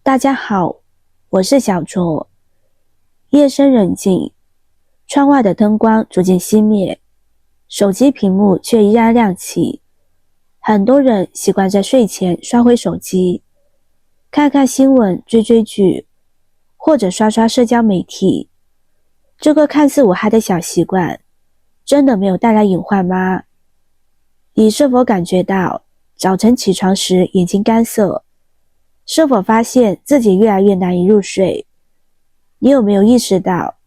大家好，我是小卓。夜深人静，窗外的灯光逐渐熄灭，手机屏幕却依然亮起。很多人习惯在睡前刷回手机，看看新闻、追剧，或者刷刷社交媒体。这个看似无害的小习惯，真的没有带来隐患吗？你是否感觉到早晨起床时眼睛干涩？是否发现自己越来越难以入睡？你有没有意识到，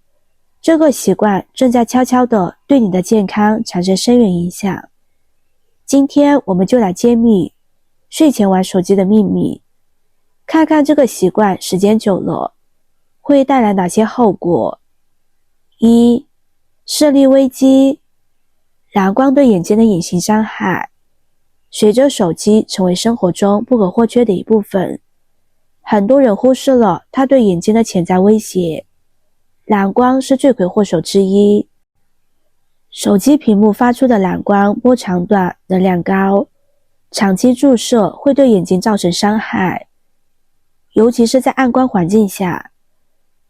这个习惯正在悄悄地对你的健康产生深远影响？今天我们就来揭秘睡前玩手机的秘密，看看这个习惯时间久了会带来哪些后果。1. 视力危机。蓝光对眼睛的隐形伤害，随着手机成为生活中不可或缺的一部分，很多人忽视了它对眼睛的潜在威胁。蓝光是罪魁祸首之一。手机屏幕发出的蓝光波长短，能量高，长期注射会对眼睛造成伤害，尤其是在暗光环境下。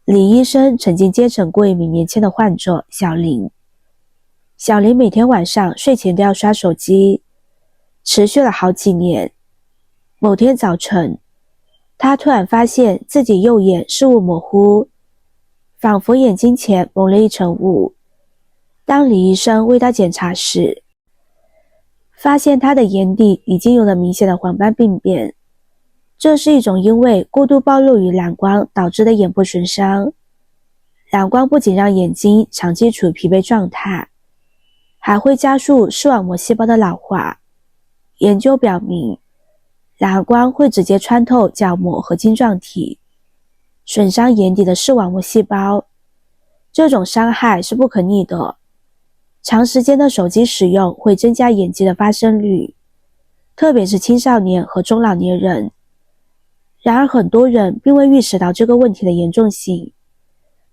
李医生曾经接诊过一名年轻的患者小林。小林每天晚上睡前都要刷手机，持续了好几年。某天早晨，他突然发现自己右眼视物模糊，仿佛眼睛前蒙了一层雾。当李医生为他检查时，发现他的眼底已经有了明显的黄斑病变，这是一种因为过度暴露于蓝光导致的眼部损伤。蓝光不仅让眼睛长期处于疲惫状态，还会加速视网膜细胞的老化。研究表明，蓝光会直接穿透角膜和晶状体，损伤眼底的视网膜细胞。这种伤害是不可逆的。长时间的手机使用会增加眼疾的发生率，特别是青少年和中老年人。然而很多人并未意识到这个问题的严重性，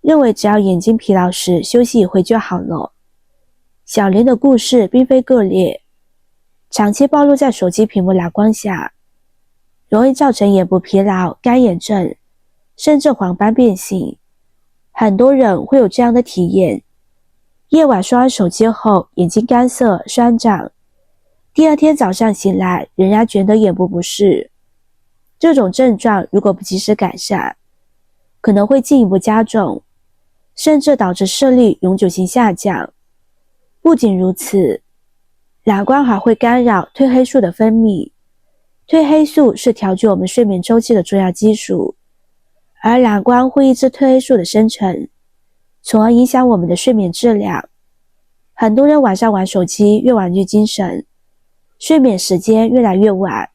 认为只要眼睛疲劳时休息一会就好了。小林的故事并非个例，长期暴露在手机屏幕蓝光下，容易造成眼部疲劳、干眼症，甚至黄斑变性。很多人会有这样的体验：夜晚刷完手机后，眼睛干涩、酸胀，第二天早上醒来仍然觉得眼部不适。这种症状如果不及时改善，可能会进一步加重，甚至导致视力永久性下降。不仅如此，蓝光还会干扰褪黑素的分泌。褪黑素是调节我们睡眠周期的重要激素，而蓝光会抑制褪黑素的生成，从而影响我们的睡眠质量。很多人晚上玩手机越玩越精神，睡眠时间越来越晚。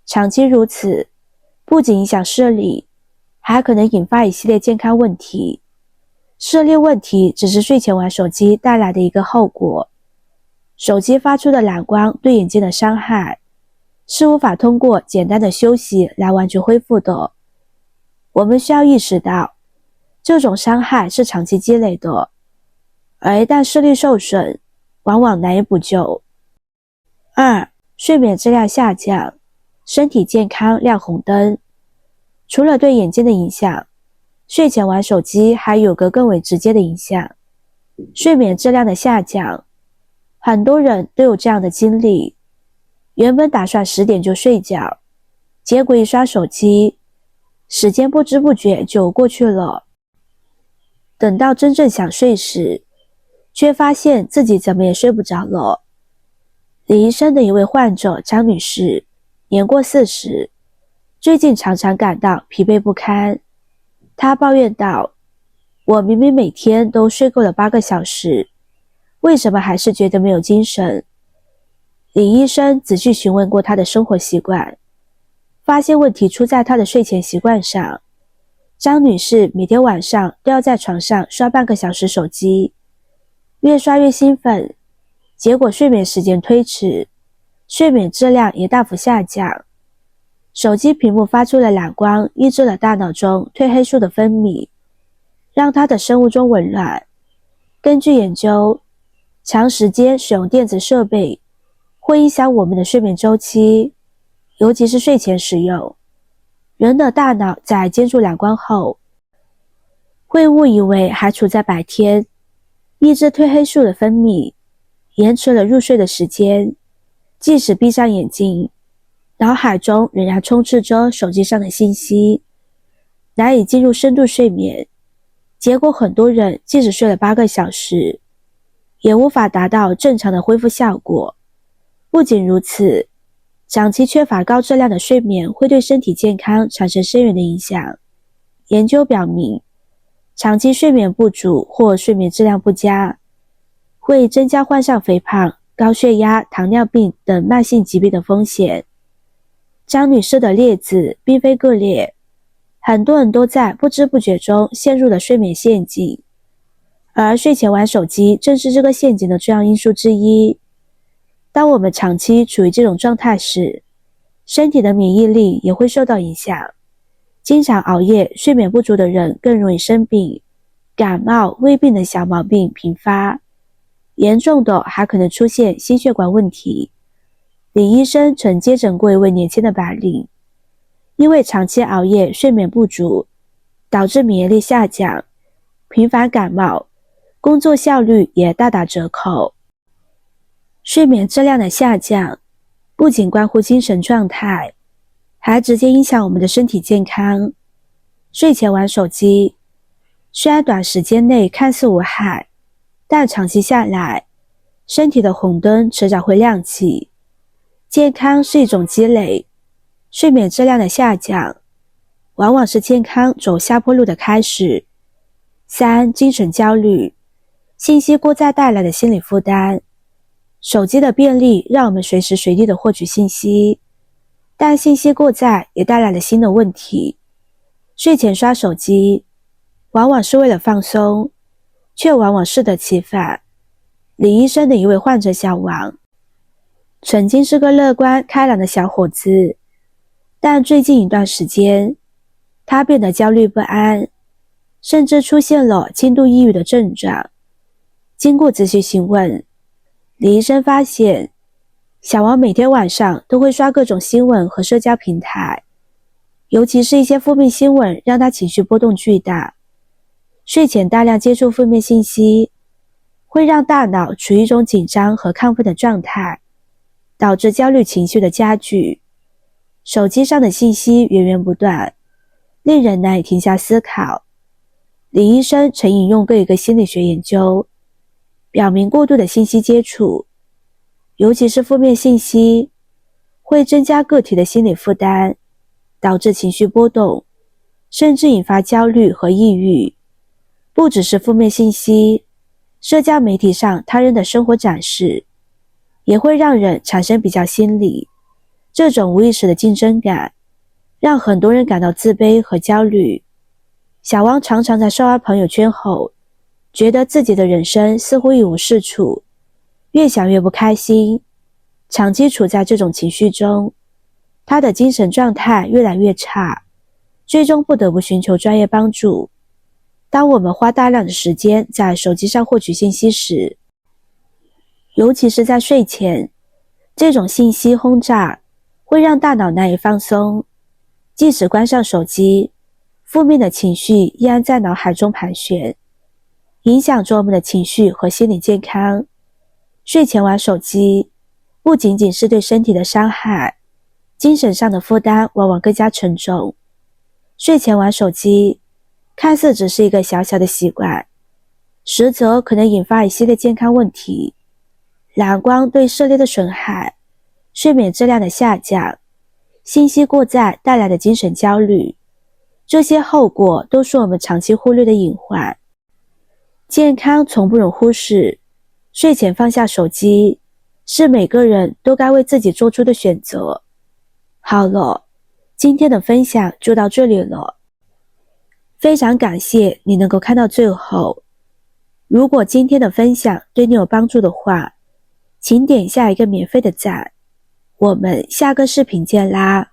长期如此，不仅影响视力，还可能引发一系列健康问题。视力问题只是睡前玩手机带来的一个后果。手机发出的蓝光对眼睛的伤害是无法通过简单的休息来完全恢复的。我们需要意识到，这种伤害是长期积累的，而一旦视力受损，往往难以补救。2. 睡眠质量下降，身体健康亮红灯。除了对眼睛的影响，睡前玩手机还有个更为直接的影响，睡眠质量的下降。很多人都有这样的经历，原本打算10点就睡觉，结果一刷手机，时间不知不觉就过去了。等到真正想睡时，却发现自己怎么也睡不着了。李医生的一位患者张女士，年过40，最近常常感到疲惫不堪。她抱怨道：我明明每天都睡够了8个小时，为什么还是觉得没有精神？李医生仔细询问过她的生活习惯，发现问题出在她的睡前习惯上。张女士每天晚上都要在床上刷半个小时手机，越刷越兴奋，结果睡眠时间推迟，睡眠质量也大幅下降。手机屏幕发出的蓝光抑制了大脑中褪黑素的分泌，让她的生物钟紊乱。根据研究，长时间使用电子设备会影响我们的睡眠周期，尤其是睡前使用。人的大脑在接触蓝光后，会误以为还处在白天，抑制褪黑素的分泌，延迟了入睡的时间。即使闭上眼睛，脑海中仍然充斥着手机上的信息，难以进入深度睡眠。结果很多人即使睡了8个小时，也无法达到正常的恢复效果。不仅如此，长期缺乏高质量的睡眠会对身体健康产生深远的影响。研究表明，长期睡眠不足或睡眠质量不佳，会增加患上肥胖、高血压、糖尿病等慢性疾病的风险。张女士的例子并非个例，很多人都在不知不觉中陷入了睡眠陷阱，而睡前玩手机正是这个陷阱的重要因素之一。当我们长期处于这种状态时，身体的免疫力也会受到影响。经常熬夜、睡眠不足的人更容易生病，感冒、胃病等小毛病频发，严重的还可能出现心血管问题。李医生曾接诊过一位年轻的白领，因为长期熬夜、睡眠不足，导致免疫力下降，频繁感冒，工作效率也大打折扣。睡眠质量的下降不仅关乎精神状态，还直接影响我们的身体健康。睡前玩手机，虽然短时间内看似无害，但长期下来，身体的红灯迟早会亮起。健康是一种积累，睡眠质量的下降，往往是健康走下坡路的开始。3、精神焦虑，信息过载带来的心理负担。手机的便利让我们随时随地的获取信息，但信息过载也带来了新的问题。睡前刷手机，往往是为了放松，却往往适得其反。李医生的一位患者小王，曾经是个乐观开朗的小伙子，但最近一段时间，他变得焦虑不安，甚至出现了轻度抑郁的症状。经过仔细询问，李医生发现，小王每天晚上都会刷各种新闻和社交平台，尤其是一些负面新闻让他情绪波动巨大。睡前大量接触负面信息，会让大脑处于一种紧张和亢奋的状态，导致焦虑情绪的加剧。手机上的信息源源不断，令人难以停下思考。李医生曾引用过一个心理学研究，表明过度的信息接触，尤其是负面信息，会增加个体的心理负担，导致情绪波动，甚至引发焦虑和抑郁。不只是负面信息，社交媒体上他人的生活展示，也会让人产生比较心理。这种无意识的竞争感，让很多人感到自卑和焦虑。小王常常在刷完朋友圈后，觉得自己的人生似乎一无是处，越想越不开心。长期处在这种情绪中，他的精神状态越来越差，最终不得不寻求专业帮助。当我们花大量的时间在手机上获取信息时，尤其是在睡前，这种信息轰炸会让大脑难以放松。即使关上手机，负面的情绪依然在脑海中盘旋，影响着我们的情绪和心理健康。睡前玩手机不仅仅是对身体的伤害，精神上的负担往往更加沉重。睡前玩手机看似只是一个小小的习惯，实则可能引发一系列健康问题。蓝光对视力的损害，睡眠质量的下降，信息过载带来的精神焦虑，这些后果都是我们长期忽略的隐患。健康从不容忽视，睡前放下手机，是每个人都该为自己做出的选择。好了，今天的分享就到这里了。非常感谢你能够看到最后。如果今天的分享对你有帮助的话，请点下一个免费的赞。我们下个视频见啦！